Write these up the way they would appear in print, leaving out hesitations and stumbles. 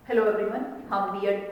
Hello everyone, हम BEd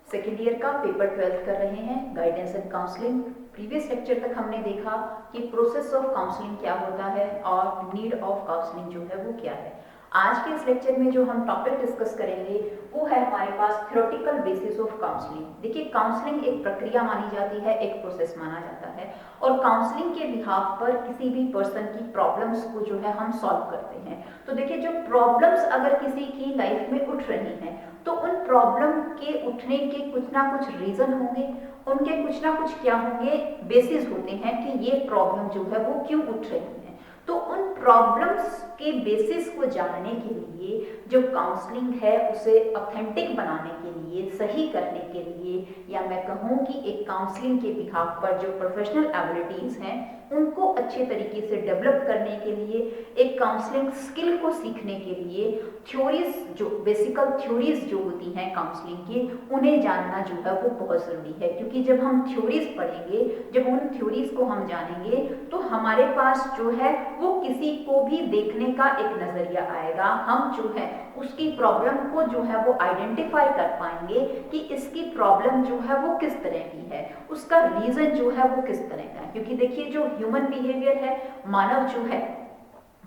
second year का paper 12 कर रहे हैं, guidance and counselling. Previous lecture तक हमने देखा कि प्रोसेस ऑफ काउंसलिंग क्या होता है और नीड ऑफ काउंसलिंग जो है वो क्या है। आज के इस लेक्चर में जो हम टॉपिक डिस्कस करेंगे वो है हमारे पास थ्योरेटिकल बेसिस ऑफ काउंसलिंग। देखिए, काउंसलिंग एक प्रक्रिया मानी जाती है, एक प्रोसेस माना जाता है, और काउंसलिंग के बिहाफ पर किसी भी पर्सन की प्रॉब्लम्स को जो है हम सॉल्व करते हैं। तो देखिए, जो प्रॉब्लम्स अगर किसी की लाइफ में उठ रही हैं तो उन प्रॉब्लम के उठने के कुछ ना कुछ रीजन होंगे, उनके कुछ ना कुछ क्या होंगे, बेसिस होते हैं कि ये प्रॉब्लम जो है वो क्यों उठ रही है। तो उन प्रॉब्लम्स के बेसिस को जानने के लिए जो काउंसलिंग है उसे ऑथेंटिक बनाने के लिए, सही करने के लिए, या मैं कहूँ कि एक काउंसलिंग के बिहाफ पर जो प्रोफेशनल एबिलिटीज हैं उनको अच्छे तरीके से डेवलप करने के लिए, एक काउंसलिंग स्किल को सीखने के लिए थ्योरीज, जो बेसिकल थ्योरीज जो होती हैं काउंसलिंग की, उन्हें जानना जो है वो बहुत ज़रूरी है। क्योंकि जब हम थ्योरीज पढ़ेंगे, जब उन थ्योरीज को हम जानेंगे तो हमारे पास जो है वो किसी को भी देखने का एक नज़रिया आएगा। हम जो है उसकी प्रॉब्लम को जो है वो आइडेंटिफाई कर पाएंगे कि इसकी प्रॉब्लम जो है वो किस तरह की है, उसका रीज़न जो है वो किस तरह का है। क्योंकि देखिए, जो ह्यूमन बिहेवियर है, मानव जो है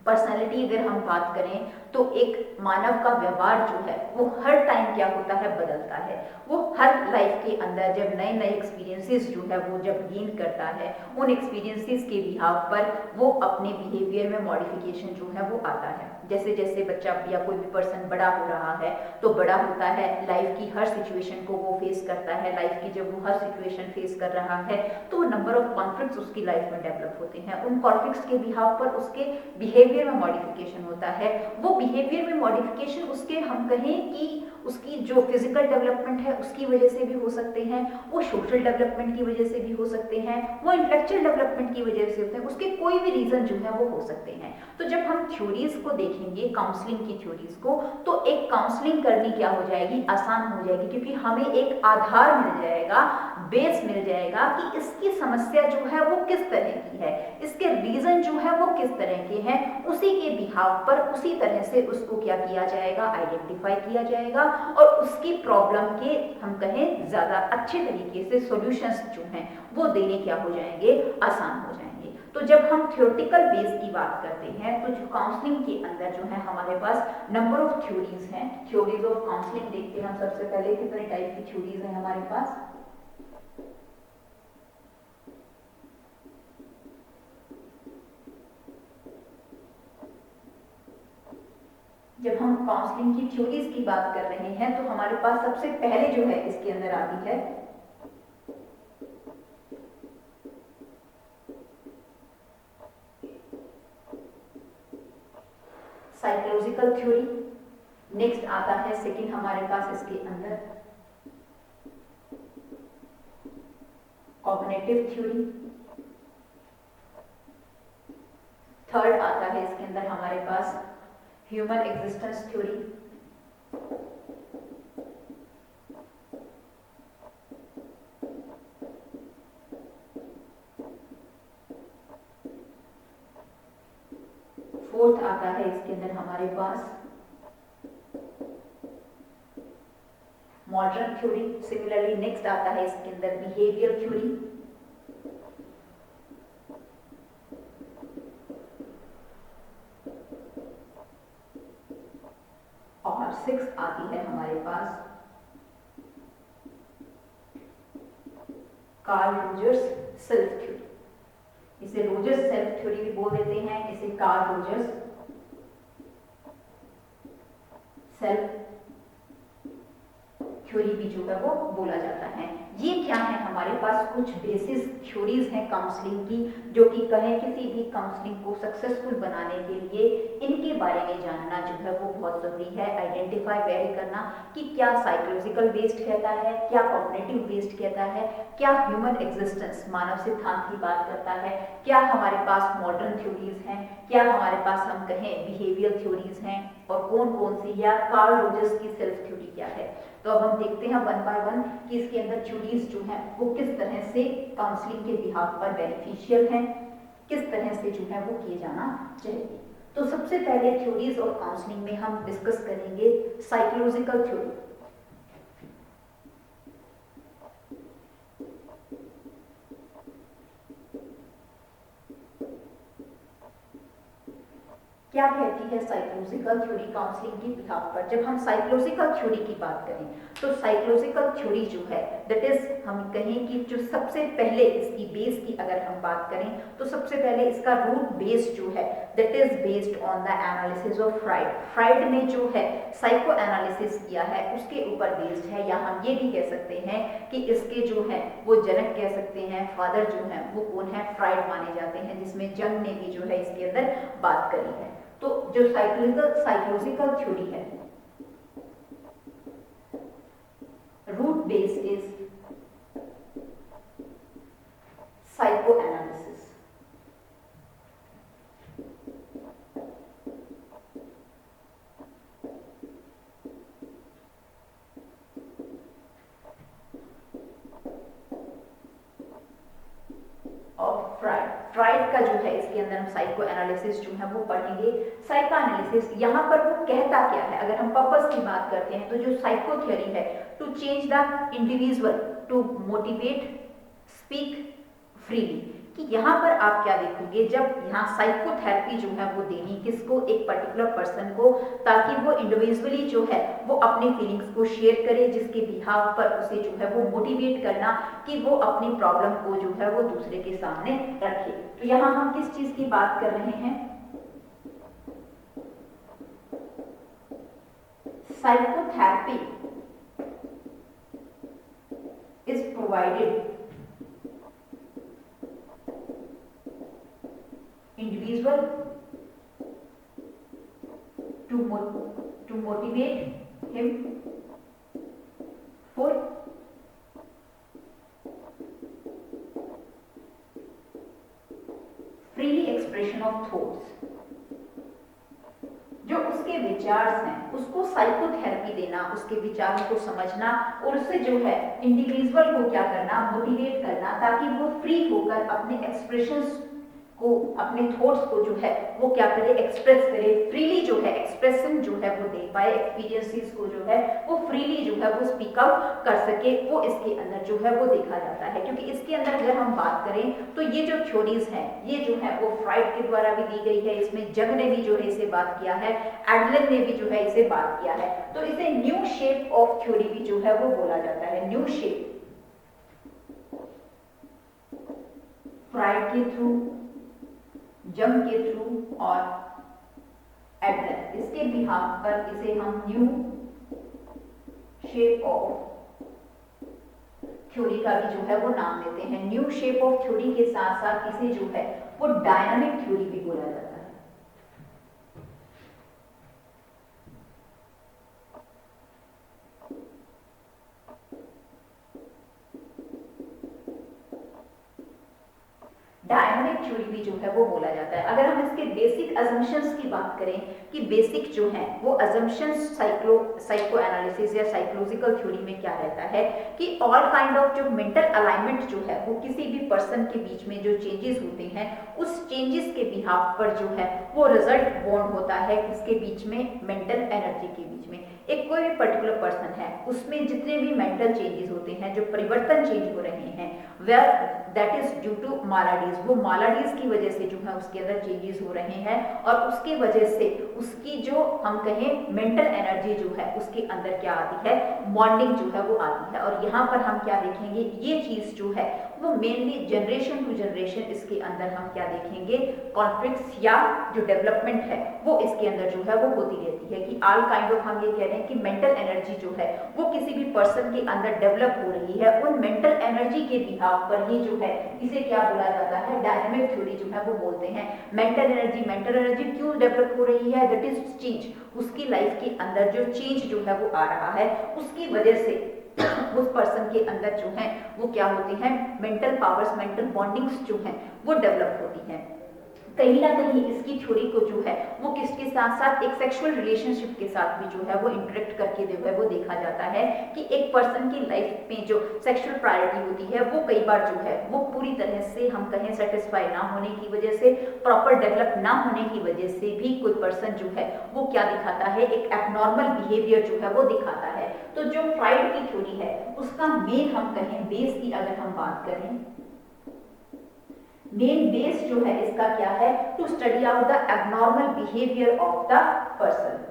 पर्सनालिटी, अगर हम बात करें तो एक मानव का व्यवहार जो है वो हर टाइम क्या होता है, बदलता है। वो हर लाइफ के अंदर जब नए नए एक्सपीरियंसेस जो है वो जब गेन करता है, उन एक्सपीरियंसेस के बिहाव पर वो अपने बिहेवियर में मॉडिफिकेशन जो है वो आता है। जैसे जैसे बच्चा या कोई भी पर्सन बड़ा हो रहा है तो बड़ा होता है, लाइफ की हर सिचुएशन को वो फेस करता है। लाइफ की जब वो हर सिचुएशन फेस कर रहा है तो नंबर ऑफ कॉन्फ्लिक्ट्स उसकी लाइफ में डेवलप होते हैं। उन कॉन्फ्लिक्ट्स के बिहाव पर उसके बिहेवियर में मॉडिफिकेशन होता है। वो बिहेवियर में मॉडिफिकेशन उसके, हम कहें कि उसकी जो फिजिकल डेवलपमेंट है उसकी वजह से भी हो सकते हैं, वो सोशल डेवलपमेंट की वजह से भी हो सकते हैं, वो इंटेलेक्चुअल डेवलपमेंट की वजह से होते हैं, उसके कोई भी रीजन जो है वो हो सकते हैं। तो जब हम थ्योरीज को देखेंगे, काउंसलिंग की थ्योरीज को, तो एक काउंसलिंग करनी क्या हो जाएगी, आसान हो जाएगी। क्योंकि हमें एक आधार मिल जाएगा, बेस मिल जाएगा कि इसकी समस्या जो है वो किस तरह की है, इसके रीजन जो है वो किस तरह के हैं। उसी के बिहाव पर उसी तरह से उसको क्या किया जाएगा, आइडेंटिफाई किया जाएगा, और उसकी प्रॉब्लम के, हम कहें, ज्यादा अच्छे तरीके से सॉल्यूशंस जो हैं वो देने क्या हो जाएंगे, आसान हो जाएंगे। तो जब हम थ्योरेटिकल बेस की बात करते हैं तो जो काउंसलिंग के अंदर जो है हमारे पास नंबर ऑफ थ्योरीज हैं। थ्योरीज ऑफ काउंसलिंग देखते हैं हम सबसे पहले, कितने टाइप की थ्योरीज हैं हमारे पास। जब हम काउंसलिंग की थ्योरीज की बात कर रहे हैं तो हमारे पास सबसे पहले जो है इसके अंदर आती है साइकोलॉजिकल थ्योरी। नेक्स्ट आता है सेकंड हमारे पास इसके अंदर कॉग्निटिव थ्योरी। थर्ड आता है इसके अंदर हमारे पास ह्यूमन एग्जिस्टेंस थ्योरी। फोर्थ आता है इसके अंदर हमारे पास मॉडर्न थ्योरी। सिमिलरली नेक्स्ट आता है इसके अंदर बिहेवियर थ्योरी। और सिक्स आती है हमारे पास कार्ल रोजर्स सेल्फ थ्योरी। इसे रोजर्स सेल्फ थ्योरी भी बोल देते हैं, इसे कार्ल रोजर्स सेल्फ थ्योरी भी जो है वो बोला जाता है। ये क्या है, हमारे पास कुछ बेसिस थ्योरीज हैं काउंसलिंग की, जो कि कहें किसी भी काउंसलिंग को सक्सेसफुल बनाने के लिए इनके बारे में जानना जो है वो बहुत जरूरी है। आइडेंटिफाई, वेरी करना कि क्या साइकोलॉजिकल बेस्ड कहता है, क्या कॉग्निटिव बेस्ड कहता है, क्या ह्यूमन एग्जिस्टेंस मानव सिद्धांत की बात करता है, क्या हमारे पास मॉडर्न थ्योरीज हैं, क्या हमारे पास, हम कहें, बिहेवियर थ्योरीज हैं, और कौन कौन सी, या कार्ल रोजर्स की सेल्फ थ्योरी क्या है। तो अब हम देखते हैं वन बाय वन कि इसके अंदर थ्योरीज जो हैं वो किस तरह से काउंसलिंग के बिहाफ पर बेनिफिशियल हैं, किस तरह से जो है वो किए जाना चाहिए। तो सबसे पहले थ्योरीज और काउंसलिंग में हम डिस्कस करेंगे साइकोलॉजिकल थ्योरी। क्या कहती है साइकोलॉजिकल थ्योरी काउंसलिंग की बिहाफ पर? जब हम साइकोलॉजिकल थ्योरी की बात करें तो साइकोलॉजिकल थ्योरी जो है दैट इज, हम कहें कि जो सबसे पहले इसकी बेस की अगर हम बात करें तो सबसे पहले इसका रूट बेस जो है that is based on the analysis of fried. Fried ने जो है साइको एनालिसिस किया है उसके ऊपर बेस्ड है, या हम ये भी कह सकते हैं कि इसके जो है वो जनक कह सकते हैं, फादर जो है वो कौन है, फ्राइड माने जाते हैं, जिसमें जंग ने भी जो है इसके अंदर बात करी है। तो जो साइकोलॉजिकल थ्योरी है, root base is psycho analysis. Freud का जो है इसके अंदर हम साइको एनालिसिस जो है वो पढ़ेंगे। साइको एनालिसिस यहाँ पर वो कहता क्या है, अगर हम पर्पस की बात करते हैं तो जो साइको थ्योरी है to change the individual to motivate speak freely, कि यहाँ पर आप क्या देखोगे, जब यहाँ साइकोथेरेपी जो है वो देनी किसको, एक पर्टिकुलर पर्सन को, ताकि वो इंडिविजुअली जो है वो अपनी फीलिंग्स को शेयर करे, जिसके बिहाव पर उसे जो है वो मोटिवेट करना कि वो अपनी प्रॉब्लम को जो है वो दूसरे के सामने रखे। तो यहाँ हम किस चीज की बात कर रहे हैं, psychotherapy is provided individual to motivate him for freely expression of thoughts। जो उसके विचार हैं उसको साइकोथेरेपी देना, उसके विचारों को समझना और उससे जो है इंडिविजुअल को क्या करना, मोटिवेट करना, ताकि वो फ्री होकर अपने एक्सप्रेशंस को, अपने थॉट्स को जो है वो क्या करे, एक्सप्रेस करे, फ्रीली जो है एक्सप्रेशन जो है वो दे पाए, एक्सपीरियंसेस को जो है वो फ्रीली जो है वो स्पीक आउट कर सके, वो इसके अंदर जो है वो देखा जाता है। क्योंकि इसके अंदर अगर हम बात करें तो ये जो थ्योरीज हैं ये जो है वो फ्राइड के द्वारा भी दी गई है, इसमें जंग ने भी जो है इसे बात किया है, एडलन ने भी जो है इसे बात किया है। तो इसे न्यू शेप ऑफ थ्योरी भी जो है वो बोला जाता है, न्यू शेप। फ्राइड के थ्रू, जंग के थ्रू और एडलर, इसके बिहाफ पर इसे हम न्यू शेप ऑफ थ्योरी का भी जो है वो नाम देते हैं। न्यू शेप ऑफ थ्योरी के साथ साथ इसे जो है वो डायनामिक थ्योरी भी बोला जाता है। डायनामिक थ्योरी भी जो है वो बोला जाता है। अगर हम इसके बेसिक अजम्पशंस की बात करें कि बेसिक जो है वो अजम्पशंस साइको एनालिसिस या साइकोलॉजिकल थ्योरी में क्या रहता है कि ऑल काइंड ऑफ जो मेंटल अलाइनमेंट जो है वो किसी भी पर्सन के बीच में जो चेंजेस होते हैं उस चेंजेस के बिहाफ पर जो है वो रिजल्ट बॉन्ड होता है किसके बीच में, मेंटल एनर्जी के बीच में। एक कोई भी पर्टिकुलर पर्सन है उसमें जितने भी मेंटल चेंजेस होते हैं, जो परिवर्तन चेंज हो रहे हैं, well that is due to maladies, वो मालाडीज की वजह से जो है उसके अंदर चेंजेस हो रहे हैं और उसकी वजह से उसकी जो हम कहें मेंटल एनर्जी जो है उसके अंदर क्या आती है, बॉन्डिंग जो है वो आती है। और यहाँ पर हम क्या देखेंगे, ये चीज जो है वो मेनली जनरेशन टू जनरेशन इसके अंदर हम क्या देखेंगे, कॉन्फ्लिक्ट्स या जो डेवलपमेंट है वो इसके अंदर जो है वो होती रहती है कि ऑल काइंड ऑफ, हम ये कह रहे हैं कि मेंटल एनर्जी जो है वो किसी भी पर्सन के अंदर डेवलप हो रही है, उन मेंटल एनर्जी के बिहाफ पर ही जो है इसे क्या बोला जाता है, डायनामिक थ्योरी जो है वो बोलते हैं। मेंटल एनर्जी क्यों डेवलप हो रही है, दैट इज चेंज, उसकी लाइफ के अंदर जो चेंज जो है वो आ रहा है उसकी वजह से उस पर्सन के अंदर जो है वो क्या होती है, मेंटल पावर्स, मेंटल बॉन्डिंग्स जो है वो डेवलप होती है। कहीं ना कहीं इसकी थ्योरी को जो है वो किसके साथ साथ एक सेक्सुअल रिलेशनशिप के साथ भी जो है वो इंटरेक्ट करके जो है वो देखा देखा जाता है कि एक पर्सन की लाइफ में जो सेक्सुअल प्रायोरिटी होती है वो कई बार जो है वो पूरी तरह से हम कहें सेटिस्फाई ना होने की वजह से, प्रॉपर डेवलप ना होने की वजह से भी कोई पर्सन जो है वो क्या दिखाता है, एक एबनॉर्मल बिहेवियर जो है वो दिखाता है। तो जो फ्राइड की थ्योरी है उसका मेन हम कहें बेस की अगर हम बात करें, मेन बेस जो है इसका क्या है, to study out the abnormal behaviour of the person.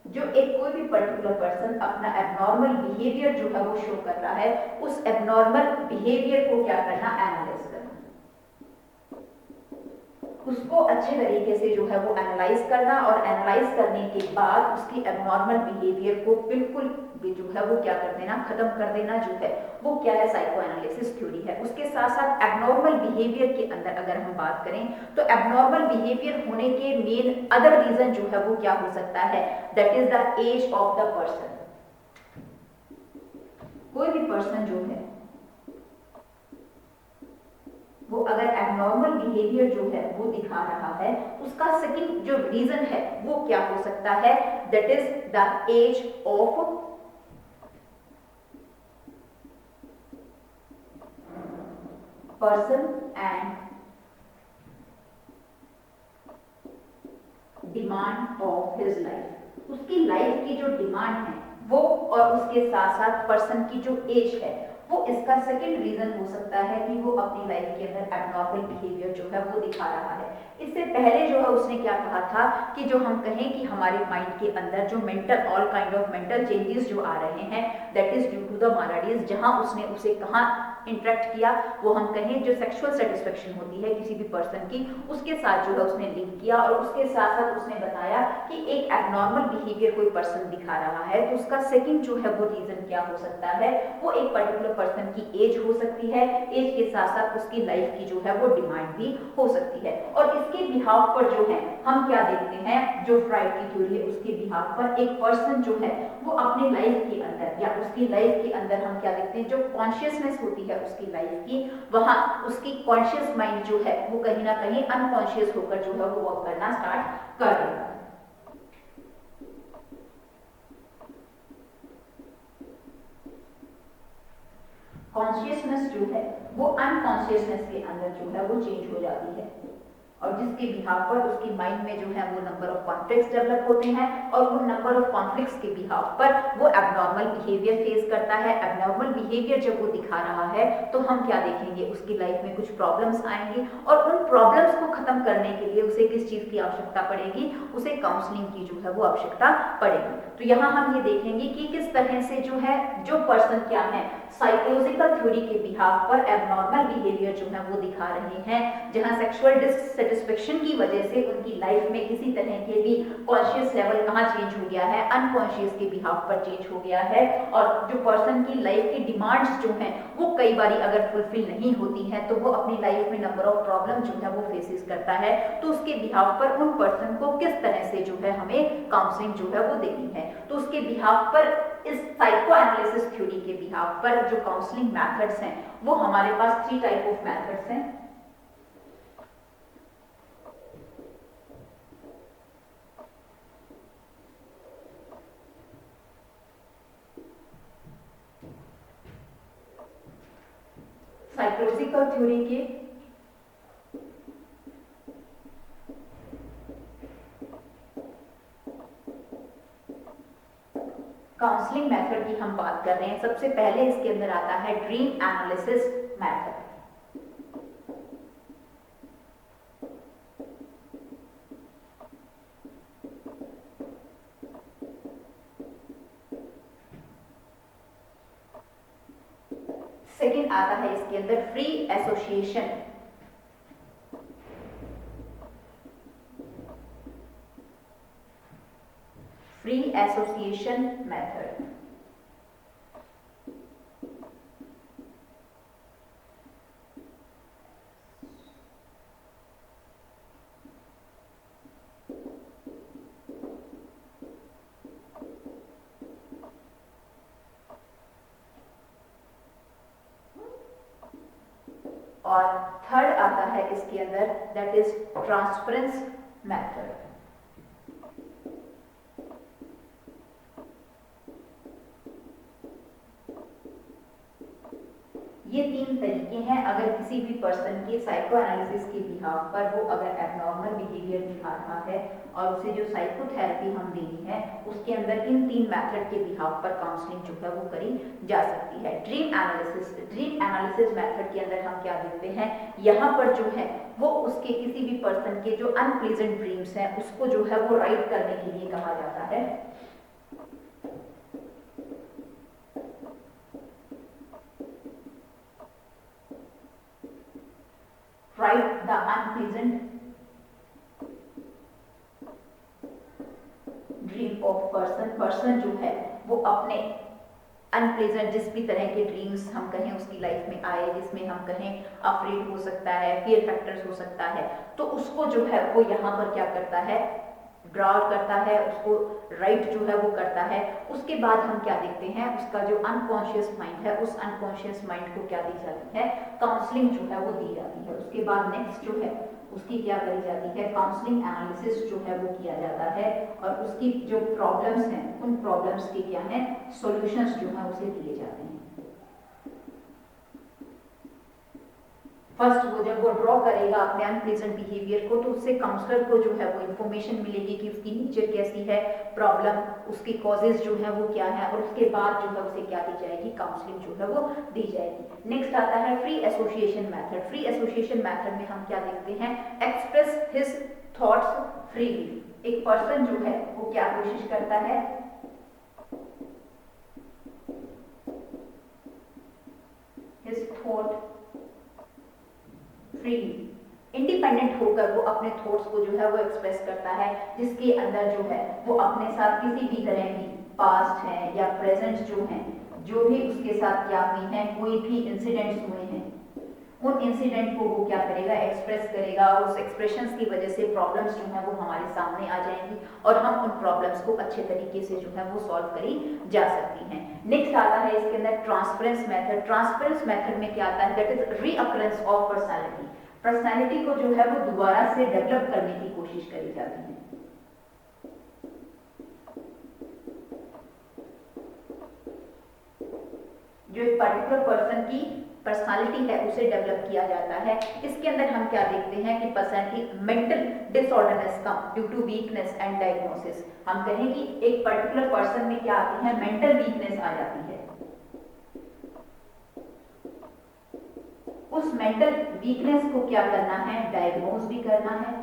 जो एक कोई भी पर्टिकुलर पर्सन अपना एबनॉर्मल बिहेवियर जो है वो शो कर रहा है, उस एबनॉर्मल बिहेवियर को क्या करना, एनालाइज करना, उसको अच्छे तरीके से जो है वो एनालाइज करना, और एनालाइज करने के बाद उसकी एबनॉर्मल बिहेवियर को बिल्कुल भी जो है वो क्या कर देना, खत्म कर देना, जो है वो क्या है, साइको एनालिसिस थ्योरी है। उसके साथ साथ एबनॉर्मल बिहेवियर के अंदर अगर हम बात करें तो एबनॉर्मल बिहेवियर होने के मेन अदर रीजन जो है वो क्या हो सकता है, that is the age of the person. कोई भी पर्सन जो है वो अगर एबनॉर्मल बिहेवियर जो है वो दिखा रहा है, उसका सेकंड जो रीजन है वो क्या हो सकता है, that is the age of person and demand of his life. उसकी लाइफ की जो डिमांड है वो, और उसके साथ साथ पर्सन की जो एज है वो इसका सेकंड रीजन हो सकता है कि वो अपनी लाइफ के अंदर एबनॉर्मल बिहेवियर जो है वो दिखा रहा है। इससे पहले जो है उसने क्या कहा था कि जो हम कहें कि हमारे माइंड के अंदर जो mental, all kind of mental changes जो आ रहे हैं, that is due to the maladies. जहां उसने उसे कहा इंटरेक्ट किया, वो हम कहें जो सेक्सुअल सेटिस्फेक्शन होती है किसी भी पर्सन की, उसके साथ जो है उसने लिंक किया, और उसके साथ साथ उसने बताया कि एक एबनॉर्मल बिहेवियर कोई पर्सन दिखा रहा है तो उसका सेकंड जो है वो रीजन क्या हो सकता है, वो एक पर्टिकुलर पर्सन की एज हो सकती है। एज के साथ साथ उसकी लाइफ की जो है वो डिमांड भी हो सकती है। और इसके बिहाफ पर जो है हम क्या देखते हैं, जो फ्राइड की थ्योरी है उसके बिहाफ पर एक पर्सन जो है वो अपने लाइफ के अंदर, या उसकी लाइफ के अंदर हम क्या देखते हैं, जो कॉन्शियसनेस होती है उसकी लाइफ की, वहां उसकी कॉन्शियस माइंड जो है वो कहीं ना कहीं अनकॉन्शियस होकर जो है वो वर्क करना स्टार्ट कर देगा। कॉन्शियसनेस जो है वो अनकॉन्शियसनेस के अंदर जो है वो चेंज हो जाती है, और जिसके बिहाफ पर उसकी माइंड में जो है वो नंबर ऑफ कॉन्फ्लिक्ट्स डेवलप होते हैं, और उन नंबर ऑफ कॉन्फ्लिक्ट्स के बिहाफ पर वो एबनॉर्मल बिहेवियर फेस करता है। एबनॉर्मल बिहेवियर जब वो दिखा रहा है तो हम क्या देखेंगे, उसकी लाइफ में कुछ प्रॉब्लम्स आएंगी, और उन प्रॉब्लम्स को खत्म करने के लिए उसे किस चीज की आवश्यकता पड़ेगी, उसे काउंसलिंग की जो है वो आवश्यकता पड़ेगी। तो यहाँ हम ये देखेंगे कि किस तरह से जो है जो पर्सन क्या है साइकोलॉजिकल थ्योरी के बिहाफ पर एबनॉर्मल बिहेवियर जो है वो दिखा रहे हैं, जहां सेक्सुअल डिससैटिस्फैक्शन की वजह से उनकी लाइफ में किसी तरह के भी कॉन्शियस लेवल कहाँ चेंज हो गया है, अनकॉन्शियस के बिहाफ पर चेंज हो गया है, और जो पर्सन की लाइफ की डिमांड्स जो हैं वो कई बारी अगर फुलफिल नहीं होती हैं तो वो अपनी लाइफ में नंबर ऑफ प्रॉब्लम जो है वो फेसेस करता है। तो उसके बिहाफ पर उन पर्सन को किस तरह से जो है हमें काउंसलिंग जो है वो देनी है, तो उसके बिहाफ पर इस साइको एनालिसिस थ्योरी के बिहाफ पर जो काउंसलिंग मेथड्स हैं वो हमारे पास 3 टाइप ऑफ मेथड्स हैं। साइकोलॉजिकल थ्योरी के काउंसलिंग मेथड की हम बात कर रहे हैं। सबसे पहले इसके अंदर आता है ड्रीम एनालिसिस मेथड। सेकंड आता है इसके अंदर free association. Free association method. और थर्ड आता है इसके अंदर दैट इज ट्रांसफरेंस मेथड। ये 3 तरीके हैं अगर किसी भी पर्सन के साइको एनालिसिस के बिहाफ पर वो अगर एबनॉर्मल बिहेवियर दिखा रहा है और उसे जो साइकोथेरेपी हम देनी है उसके अंदर इन 3 मेथड के बिहाफ पर काउंसलिंग जो है वो करी जा सकती है। ड्रीम एनालिसिस मेथड के अंदर हम क्या देखते हैं, यहाँ पर जो है वो उसके किसी भी पर्सन के जो अनप्लेजेंट ड्रीम्स हैं उसको जो है वो राइट करने के लिए कहा जाता है। Right the unpleasant dream of person जो है वो अपने अनप्लेजेंट जिस भी तरह के ड्रीम्स हम कहें उसकी लाइफ में आए, जिसमें हम कहें अफ्रेड हो सकता है, फियर फैक्टर्स हो सकता है, तो उसको जो है वो यहाँ पर क्या करता है, ड्रा आउट करता है, उसको राइट जो है वो करता है। उसके बाद हम क्या देखते हैं, उसका जो अनकॉन्शियस माइंड है उस अनकॉन्शियस माइंड को क्या दी जाती है, काउंसलिंग जो है वो दी जाती है। उसके बाद नेक्स्ट जो है उसकी क्या करी जाती है, काउंसलिंग एनालिसिस जो है वो किया जाता है और उसकी जो प्रॉब्लम्स हैं उन प्रॉब्लम्स के क्या हैं सॉल्यूशंस जो है उसे दिए जाते हैं। फर्स्ट वो जब वो ड्रॉ करेगा अपने अनप्लेजेंट बिहेवियर को तो उससे काउंसलर को जो है वो इन्फॉर्मेशन मिलेगी कि उसकी नेचर कैसी है, प्रॉब्लम उसके कॉजेज जो है वो क्या है, और उसके बाद जो है उसे क्या दी जाएगी, काउंसलिंग जो है वो दी जाएगी। नेक्स्ट आता है free association method. Free association method में हम क्या देखते हैं, एक्सप्रेस हिज थॉट्स फ्रीली। एक पर्सन जो है वो क्या कोशिश करता है, हिज थॉट फ्रीली, इंडिपेंडेंट होकर वो अपने थॉट्स को जो है वो एक्सप्रेस करता है, जिसके अंदर जो है वो अपने साथ किसी भी तरह की पास्ट है या प्रेजेंट जो है, जो भी उसके साथ क्या हुई है, कोई भी इंसिडेंट्स हुए हैं, उन इंसिडेंट को वो क्या करेगा, एक्सप्रेस करेगा और उस एक्सप्रेशंस की वजह से प्रॉब्लम्स जो है वो हमारे सामने आ जाएंगी और हम उन प्रॉब्लम्स को अच्छे तरीके से जो है वो सॉल्व करी जा सकती हैं। नेक्स्ट आता है इसके अंदर ट्रांसफरेंस मेथड। ट्रांसफरेंस मेथड में क्या आता है, that is recurrence of personality. Personality को जो है वो दोबारा से डेवलप करने की कोशिश करी जाती है। जो एक पर्टिकुलर पर्सन की पर्सनालिटी है उसे डेवलप किया जाता है। इसके अंदर हम क्या देखते हैं कि पर्सन की मेंटल डिसऑर्डरनेस का due to weakness and diagnosis. हम कहें कि एक पर्टिकुलर पर्सन में क्या आती है, मेंटल वीकनेस आ जाती है। उस मेंटल वीकनेस को क्या करना है, डायग्नोज भी करना है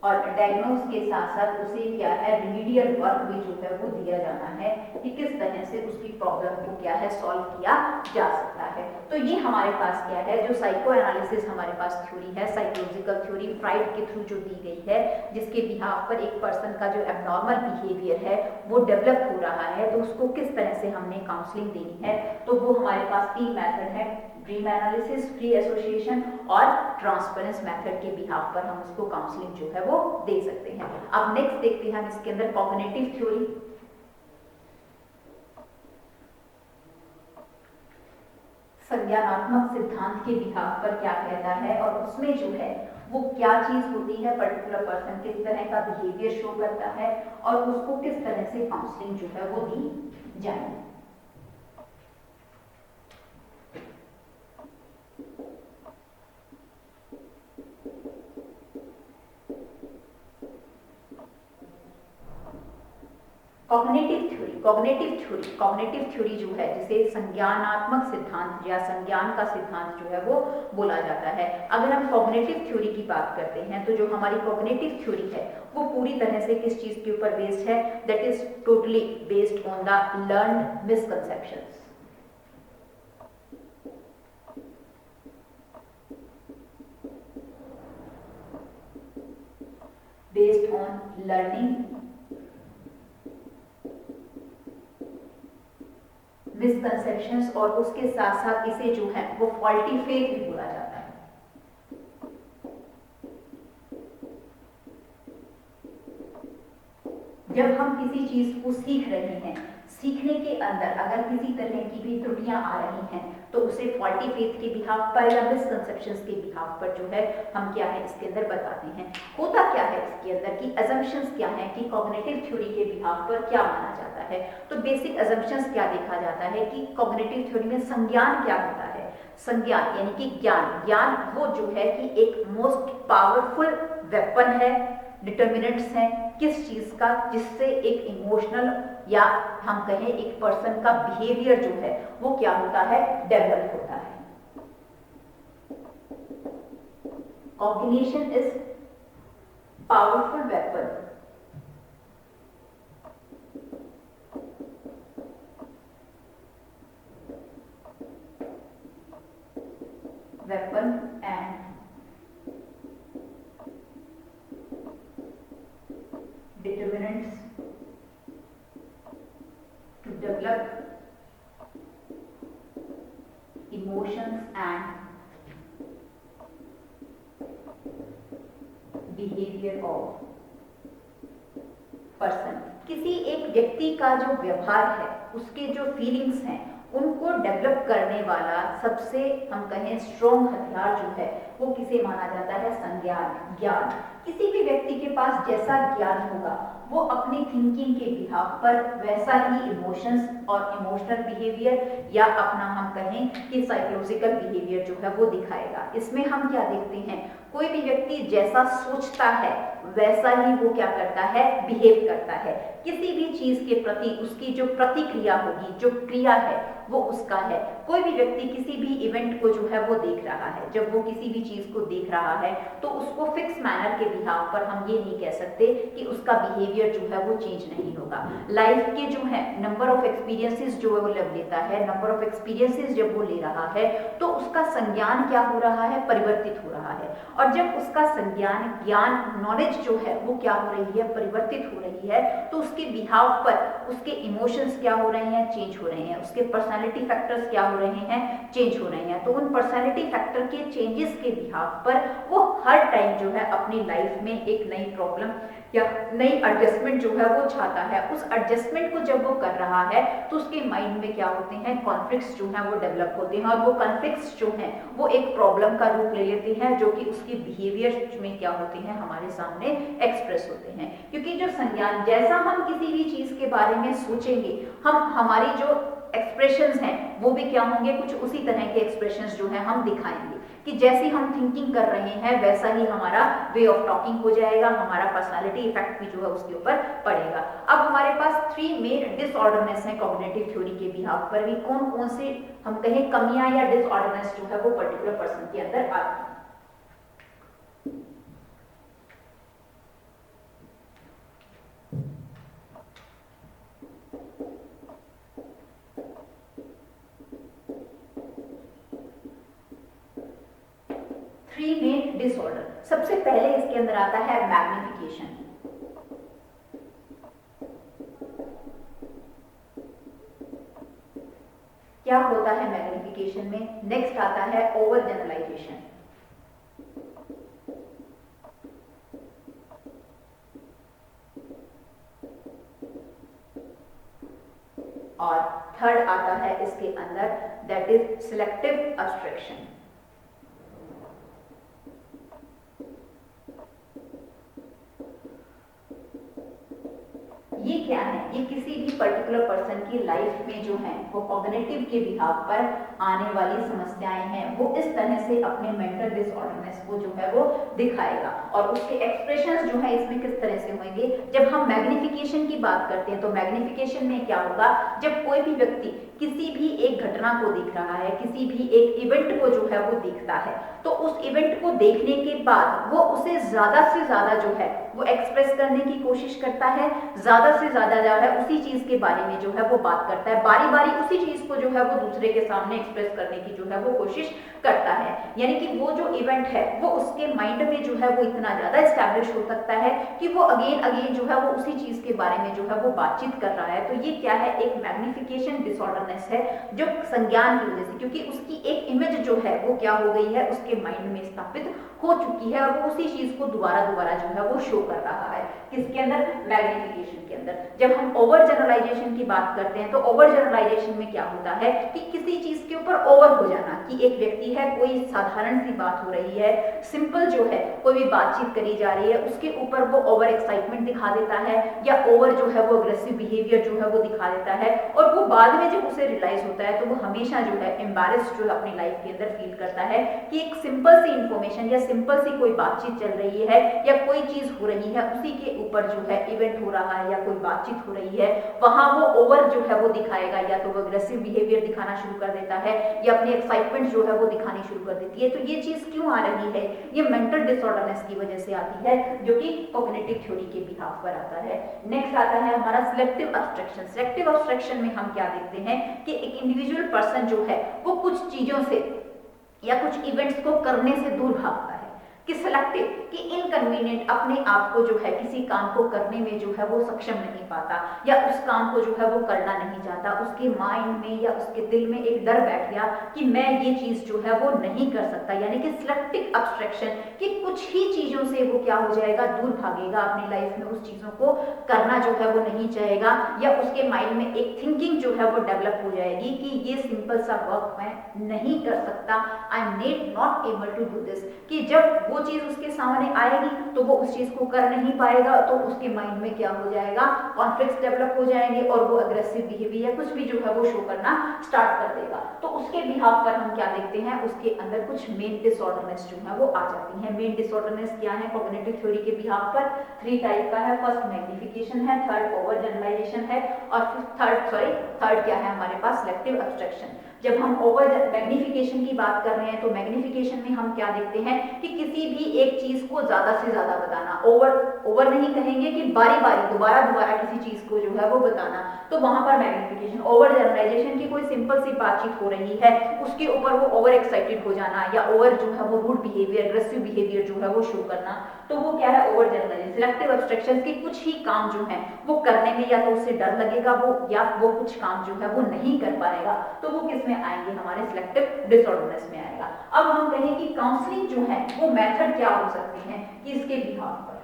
और डायग्नोज के साथ साथ उसे क्या है, रिमीडियल वर्क भी जो है वो दिया जाना है कि किस तरह से उसकी प्रॉब्लम को क्या है सॉल्व किया जा सकता है। तो ये हमारे पास क्या है, जो साइको एनालिसिस हमारे पास थ्योरी है, साइकोलॉजिकल थ्योरी फ्राइड के थ्रू जो दी गई है, जिसके बिहाफ पर एक पर्सन का जो एबनॉर्मल बिहेवियर है वो डेवलप हो रहा है, तो उसको किस तरह से हमने काउंसलिंग देनी है, तो वो हमारे पास 3 मेथड है, ड्रीम एनालिसिस, फ्री एसोसिएशन और ट्रांसफरेंस मेथड के बिहाफ पर हम उसको काउंसलिंग जो है वो दे सकते हैं। अब नेक्स्ट देखते हैं हम इसके अंदर कॉग्निटिव थ्योरी। संज्ञानात्मक सिद्धांत के बिहाफ पर क्या कहता है और उसमें जो है वो क्या चीज होती है, पर्टिकुलर पर्सन किस तरह का बिहेवियर शो करता है और उसको किस तरह से काउंसलिंग जो है वो दी जाएगी। कॉग्निटिव थ्योरी जो है जिसे संज्ञानात्मक सिद्धांत या संज्ञान का सिद्धांत जो है वो बोला जाता है। अगर हम कॉग्निटिव थ्योरी की बात करते हैं तो जो हमारी कॉग्निटिव थ्योरी है वो पूरी तरह से किस चीज के ऊपर बेस्ड है, that is totally based on the learned misconceptions. Based on learning misconceptions और उसके साथ साथ इसे जो है वो फॉल्टी फेथ भी बोला जाता है। जब हम किसी चीज को सीख रहे हैं, सीखने के अंदर अगर किसी तरह की भी त्रुटियां आ रही हैं तो उसे फॉल्टी फेथ के बिहाफ पर या मिसकंसेप्शंस के बिहाफ पर जो है हम क्या है इसके अंदर बताते हैं। होता क्या है इसके अंदर की अजम्पशंस क्या है कि कॉग्निटिव थ्योरी के बिहाफ पर क्या माना जाता है। तो बेसिक अजम्पशंस क्या देखा जाता है कि कॉग्निटिव थ्योरी में संज्ञान क्या होता है। संज्ञान यानी कि ज्ञान, ज्ञान वो जो है कि एक मोस्ट पावरफुल वेपन है, डिटर्मिनेंट्स हैं किस चीज का, जिससे एक इमोशनल या हम कहें एक पर्सन का बिहेवियर जो है वो क्या होता है, डेवलप होता है। Cognition is powerful weapon and determinants to develop emotions and behavior of person। किसी एक व्यक्ति का जो व्यवहार है, उसके जो फीलिंग्स हैं, उनको डेवलप करने वाला सबसे हम कहें स्ट्रॉन्ग हथियार जो है वो किसे माना जाता है, संज्ञान, ज्ञान। किसी भी व्यक्ति के पास जैसा ज्ञान होगा वो अपनी थिंकिंग के बिहाफ पर वैसा ही इमोशंस और इमोशनल बिहेवियर या अपना हम कहें कि साइकोलॉजिकल बिहेवियर जो है वो दिखाएगा। इसमें हम क्या देखते हैं, कोई भी व्यक्ति जैसा सोचता है वैसा ही वो क्या करता है, बिहेव करता है। किसी भी चीज के प्रति उसकी जो प्रतिक्रिया होगी, जो क्रिया है वो उसका है। कोई भी व्यक्ति किसी भी इवेंट को जो है वो देख रहा है, जब वो किसी भी चीज को देख रहा है तो उसको फिक्स मैनर के बिहाफ पर हम ये नहीं कह सकते कि उसका बिहेवियर जो है वो चेंज नहीं होगा। लाइफ के जो है नंबर ऑफ एक्सपीरियंसेस जो है वो लेता है, नंबर ऑफ एक्सपीरियंसेस जब वो ले रहा है तो उसका संज्ञान क्या हो रहा है, परिवर्तित हो रहा है। और जब उसका संज्ञान, ज्ञान, नॉलेज जो है वो क्या हो रही है, परिवर्तित हो रही है, तो उसके बिहाव पर उसके इमोशंस क्या हो रहे हैं, चेंज हो रहे हैं। उसके पर्सनालिटी फैक्टर्स क्या हो रहे हैं, चेंज हो रहे हैं। तो उन पर्सनालिटी फैक्टर के चेंजेस के बिहाफ पर वो हर टाइम जो है अपनी लाइफ में एक नई प्रॉब्लम या नई एडजस्टमेंट जो है वो चाहता है। उस एडजस्टमेंट को जब वो कर रहा है तो उसके माइंड में क्या होते हैं, कॉन्फ्लिक्ट्स जो हैं वो डेवलप होते हैं, और वो कॉन्फ्लिक्ट्स जो हैं वो एक प्रॉब्लम का रूप ले लेते हैं, जो कि उसके बिहेवियर में क्या होते हैं, हमारे सामने एक्सप्रेस होते हैं। क्योंकि जो संज्ञान, जैसा हम किसी भी चीज के बारे में सोचेंगे, हम हमारी जो एक्सप्रेशंस हैं वो भी क्या होंगे, कुछ उसी तरह के एक्सप्रेशंस जो हैं हम दिखाएंगे। कि जैसी हम थिंकिंग कर रहे हैं वैसा ही हमारा वे ऑफ टॉकिंग हो जाएगा, हमारा पर्सनालिटी इफेक्ट भी जो है उसके ऊपर पड़ेगा। अब हमारे पास 3 मेन डिसऑर्डरनेस है कॉग्निटिव थ्योरी के बिहाफ पर भी। कौन कौन से हम कहें कमियां या डिसऑर्डरनेस जो है वो पर्टिकुलर पर्सन के अंदर आती है। मेन डिसऑर्डर, सबसे पहले इसके अंदर आता है मैग्निफिकेशन। क्या होता है मैग्निफिकेशन में? नेक्स्ट आता है ओवर जनरलाइजेशन। और थर्ड आता है इसके अंदर दैट इज सिलेक्टिव एब्स्ट्रैक्शन। ये क्या है, ये किसी भी पर्टिकुलर पर्सन की लाइफ में जो है वो कॉग्निटिव के बिहाफ पर आने वाली समस्याएं हैं, वो इस तरह से अपने मेंटल डिसऑर्डरनेस को जो है वो दिखाएगा। और उसके एक्सप्रेशंस जो है इसमें किस तरह से होंगे। जब हम मैग्निफिकेशन की बात करते हैं तो मैग्निफिकेशन में क्या होगा, जब कोई भी व्यक्ति किसी भी एक घटना को देख रहा है, किसी भी एक इवेंट को जो है वो देखता है, तो उस इवेंट को देखने के बाद वो उसे ज्यादा से ज्यादा जो है वो एक्सप्रेस करने की कोशिश करता है, ज्यादा से ज्यादा जो है उसी चीज के बारे में जो है वो बात करता है, बारी बारी उसी चीज को जो है वो दूसरे के सामने एक्सप्रेस करने की जो है वो कोशिश करता है। यानी कि वो जो इवेंट है वो उसके माइंड में जो है वो इतना ज्यादा एस्टैब्लिश हो सकता है कि वो अगेन अगेन जो है वो उसी चीज के बारे में जो है वो बातचीत कर रहा है। तो ये क्या है, एक मैग्निफिकेशन डिसऑर्डरनेस है जो संज्ञान की वजह से, क्योंकि उसकी एक इमेज जो है वो क्या हो गई है, उसके माइंड में स्थापित हो चुकी है और वो उसी चीज को दोबारा दोबारा जो है वो शो कर रहा है। किसके अंदर? मैग्निफिकेशन के अंदर। अंदर जब हम ओवर जनरलाइजेशन की बात करते हैं तो ओवर जनरलाइजेशन में क्या होता है कि किसी चीज के ऊपर ओवर हो जाना, कि एक व्यक्ति है, कोई साधारण सी बात हो रही है, सिंपल जो है कोई भी बातचीत करी जा रही है, उसके ऊपर वो ओवर एक्साइटमेंट दिखा देता है या ओवर जो है वो अग्रेसिव बिहेवियर जो है वो दिखा देता है, और वो बाद में जब उसे रियलाइज होता है तो वो हमेशा जो है एम्बैरेस्ड जो है अपनी लाइफ के अंदर फील करता है कि एक सिंपल सी इंफॉर्मेशन या सिंपल सी कोई बातचीत चल रही है या कोई चीज हो रही है, उसी के ऊपर जो है इवेंट हो रहा है या कोई बातचीत हो रही है, वहां वो ओवर जो है वो दिखाएगा, या तो वो अग्रेसिव बिहेवियर दिखाना शुरू कर देता है या अपनी एक्साइटमेंट जो है वो दिखानी शुरू कर देती है। तो ये चीज क्यों आ रही है? ये मेंटल डिसऑर्डरनेस की वजह से आती है, जो कि कॉग्निटिव थ्योरी के बिहाफ पर आता है। नेक्स्ट आता है हमारा सिलेक्टिव अब्स्ट्रैक्शन। सिलेक्टिव अब्स्ट्रैक्शन में हम क्या देखते हैं कि एक इंडिविजुअल पर्सन जो है वो कुछ चीजों से या कुछ इवेंट्स को करने से दूर भागता है, कि सिलेक्टिव, कि इनकन्वीनियंट, अपने आप को जो है किसी काम को करने में जो है वो सक्षम नहीं पाता या उस काम को जो है वो करना नहीं चाहता, उसके माइंड में या उसके दिल में एक डर बैठ गया कि मैं ये चीज जो है वो नहीं कर सकता, यानी कि सिलेक्टिव अब्स्ट्रैक्शन, कि कुछ ही चीजों से वो क्या हो जाएगा, दूर भागेगा, अपनी लाइफ में उस चीजों को करना जो है वो नहीं चाहेगा, या उसके माइंड में एक थिंकिंग जो है वो डेवलप हो जाएगी कि ये सिंपल सा वर्क मैं नहीं कर सकता, I am not able to do this, कि जब वो चीज उसके सामने आएगी तो वो उस चीज को कर नहीं पाएगा, तो उसके माइंड में क्या हो जाएगा, कॉन्फ्लिक्ट्स डेवलप हो जाएंगे और वो अग्रेसिव बिहेवियर कुछ भी जो है वो शो करना स्टार्ट कर देगा। तो उसके बिहाफ पर हम क्या देखते हैं, उसके अंदर कुछ मेन डिसऑर्डरनेस जो है वो आ जाती है। मेन डिसऑर्डरनेस क्या है कॉग्निटिव थ्योरी के बिहाफ पर? 3 टाइप का है। फर्स्ट मैग्निफिकेशन है, थर्ड ओवर जनरलाइजेशन है, और थर्ड क्या है हमारे पास, सिलेक्टिव अब्स्ट्रैक्शन। जब हम ओवर मैग्निफिकेशन की बात कर रहे हैं तो मैग्निफिकेशन में हम क्या देखते हैं कि किसी भी एक चीज को ज्यादा से ज्यादा बताना, ओवर नहीं कहेंगे, कि बारी बारी दोबारा किसी चीज को जो है वो बताना, तो वहां पर मैग्निफिकेशन। ओवर जनरलाइजेशन की कोई सिंपल सी बातचीत हो रही है, उसके ऊपर वो ओवर एक्साइटेड हो जाना या ओवर जो है वो रूड बिहेवियर, अग्रेसिव बिहेवियर जो है वो शो करना, तो वो क्या है, ओवर जनरलाइजेशन। सिलेक्टिव अब्स्ट्रैक्शन के कुछ ही काम जो है वो करने में या तो उससे डर लगेगा वो, या वो कुछ काम जो है वो नहीं कर पाएगा, तो वो किस में आएंगे, हमारे सिलेक्टिव डिसऑर्डरनेस में आएगा। अब हम कहें कि काउंसलिंग जो है वो मेथड क्या हो सकते हैं कि इसके बिहाफ पर?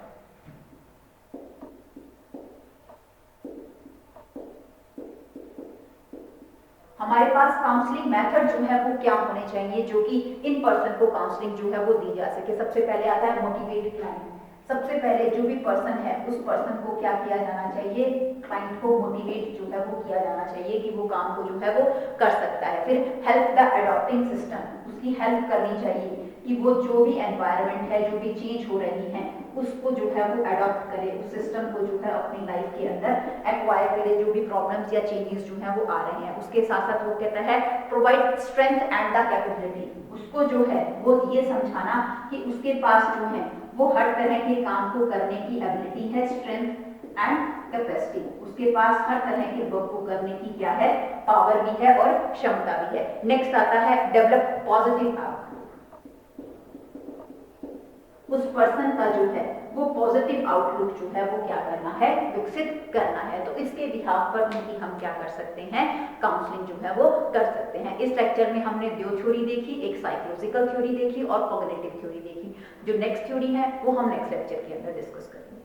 हमारे पास काउंसलिंग मेथड जो है वो क्या होने चाहिए जो कि इन पर्सन को काउंसलिंग जो है वो दी जा सके? सबसे पहले आता है मोटिवेट क्लाइंट। सबसे पहले जो भी पर्सन है उस पर्सन को क्या किया जाना चाहिए, क्लाइंट को मोटिवेट जो है वो किया जाना चाहिए कि वो काम को जो है वो कर सकता है। फिर हेल्प द अडॉप्टिंग सिस्टम, उसकी हेल्प करनी चाहिए कि वो जो भी एनवायरनमेंट है, जो भी चेंज हो रही है उसको जो है वो अडॉप्ट करे, उस सिस्टम को जो है अपनी लाइफ के अंदर एक्वायर करे, जो भी प्रॉब्लम्स या चेंजेस जो है वो आ रहे हैं। उसके साथ साथ वो कहता है provide strength and the capability, उसको जो है वो ये समझाना कि उसके पास जो है वो हर तरह के काम को करने की एबिलिटी है, स्ट्रेंथ एंड कैपेसिटी, उसके पास हर तरह के वर्क को करने की क्या है, पावर भी है और क्षमता भी है। नेक्स्ट आता है डेवलप पॉजिटिव आउटलुक, उस पर्सन का जो है वो पॉजिटिव आउटलुक जो है वो क्या करना है, विकसित करना है। तो इसके बिहाफ पर उनकी हम क्या कर सकते हैं, काउंसलिंग जो है वो कर सकते हैं। इस लेक्चर में हमने दो थ्योरी देखी, एक साइकोलॉजिकल थ्योरी देखी और कॉग्निटिव थ्योरी देखी। जो नेक्स्ट थ्योरी है वो हम नेक्स्ट लेक्चर के अंदर डिस्कस करेंगे।